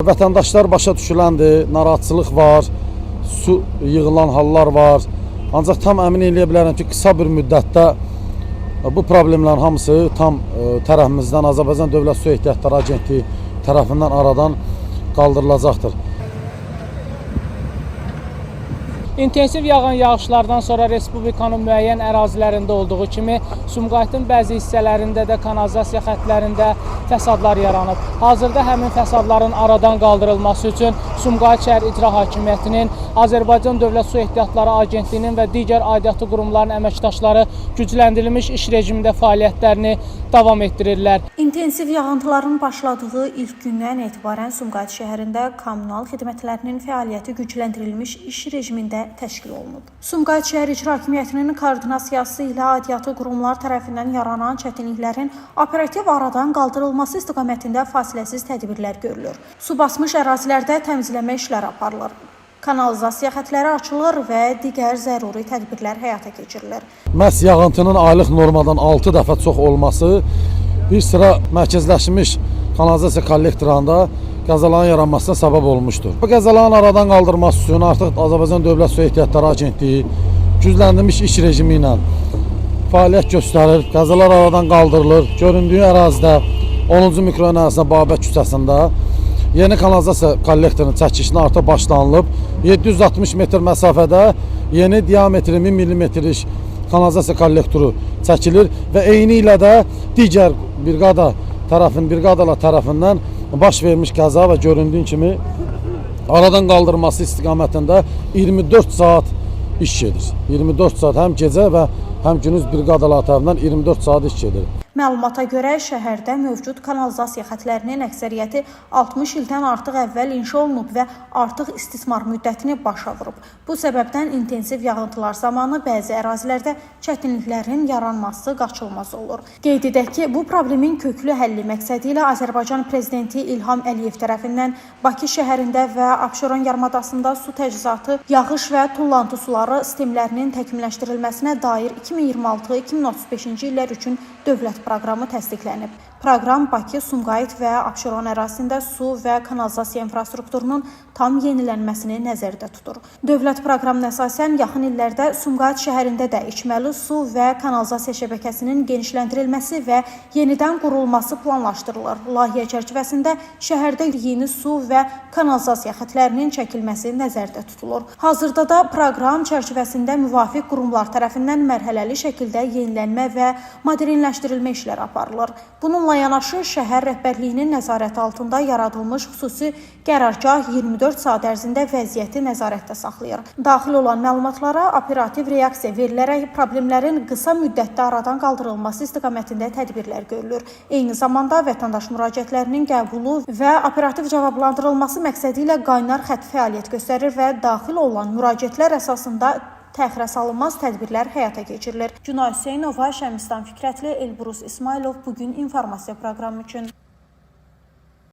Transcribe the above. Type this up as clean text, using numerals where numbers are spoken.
Vətəndaşlar başa düşüləndir, narahatçılıq var, su yığılan hallar var. Ancaq tam əmin eləyə bilərəm ki, qısa bir müddətdə bu problemlərin hamısı tam tərəfimizdən Azərbaycan Dövlət Su Ehtiyatları Agentliyi tərəfindən aradan qaldırılacaqdır. İntensiv yağan yağışlardan sonra Respublikanın müəyyən ərazilərində olduğu kimi Sumqayıtın bəzi hissələrində də kanalizasiya xəttlərində fəsadlar yaranıb. Hazırda həmin fəsadların aradan qaldırılması üçün Sumqayıt şəhər İcra Hakimiyyətinin, Azərbaycan Dövlət Su Ehtiyatları Agentliyinin və digər aidiyyatı qurumların əməkdaşları gücləndirilmiş iş rejimində fəaliyyətlərini davam etdirirlər. İntensiv yağıntıların başladığı ilk gündən etibarən Sumqayıt şəhərində kommunal xidmətlərinin fəaliyyəti gücləndirilmiş iş rejimində təşkil olunub. Sumqayıt şəhər İcra Hakimiyyətinin koordinasiyası ilə aidiyyatı qurumlar tərəfindən yaranan çətinliklərin operativ aradan qaldırılması istiqamətində fasiləsiz tədbirlər görülür. Su basmış ərazilərdə təmizləmə işləri aparılır. Kanalizasiya xətləri açılır və digər zəruri tədbirlər həyata keçirilir. Məhz yağıntının aylıq normadan 6 dəfə çox olması bir sıra mərkəzləşmiş kanalizasiya kollektorunda qəzaların yaranmasına səbəb olmuşdur. Bu qəzaların aradan qaldırılması üçün artıq Azərbaycan Dövlət Su Ehtiyatları Agentliyi gücləndirilmiş iş rejimi ilə fəaliyyət göstərir. Qəzalar aradan qaldırılır. Göründüyü ərazidə 10-cu mikrorayon ərazisində Babək küçəsində yeni kanalizasiya kollektorunun çəkişinə artıq başlanılıb. 760 metr məsafədə yeni diametri 1000 mm-lik kanalizasiya kollektoru çəkilir və eyni ilə də digər briqadalar tərəfindən baş vermiş qəza və göründüyü kimi aradan qaldırılması istiqamətində 24 saat iş gedir. 24 saat həm gecə və həm gündüz briqadalar tərəfindən 24 saat iş gedir. Məlumata görə şəhərdə mövcud kanalizasiya xətlərinin əksəriyyəti 60 ildən artıq əvvəl inşa olunub və artıq istismar müddətini başa vurub. Bu səbəbdən intensiv yağıntılar zamanı bəzi ərazilərdə çətinliklərin yaranması qaçılmaz olur. Qeyd edək ki, bu problemin köklü həlli məqsədi ilə Azərbaycan Prezidenti İlham Əliyev tərəfindən Bakı şəhərində və Abşeron yarımadasında su təchizatı, yağış və tullantı suları sistemlərinin təkmilləşdirilməsinə dair 2026-2035-ci illər üçün dövlət proqramı təsdiqlənib. Proqram Bakı, Sumqayıt və Abşeron ərazisində su və kanalizasiya infrastrukturunun tam yenilənməsini nəzərdə tutur. Dövlət proqramına əsasən yaxın illərdə Sumqayıt şəhərində də içməli su və kanalizasiya şəbəkəsinin genişləndirilməsi və yenidən qurulması planlaşdırılır. Layihə çərçivəsində şəhərdə yeni su və kanalizasiya xətlərinin çəkilməsi nəzərdə tutulur. Hazırda da proqram çərçivəsində müvafiq qurumlar tərəfindən mərhələli şəkildə yenilənmə və modernləşdirilmə işləri aparılır. Bununla yanaşı şəhər rəhbərliyinin nəzarəti altında yaradılmış xüsusi qərargah 24 saat ərzində vəziyyəti nəzarətdə saxlayır. Daxil olan məlumatlara operativ reaksiya verilərək problemlərin qısa müddətdə aradan qaldırılması istiqamətində tədbirlər görülür. Eyni zamanda vətəndaş müraciətlərinin qəbulu və operativ cavablandırılması məqsədi ilə qaynar xətt fəaliyyət göstərir və daxil olan müraciətlər əsasında təxirə salınmaz tədbirlər həyata keçirilir. Günay Hüseynova, Şəmistan Fikrətli, Elbrus İsmailov bugün informasiya proqramı üçün.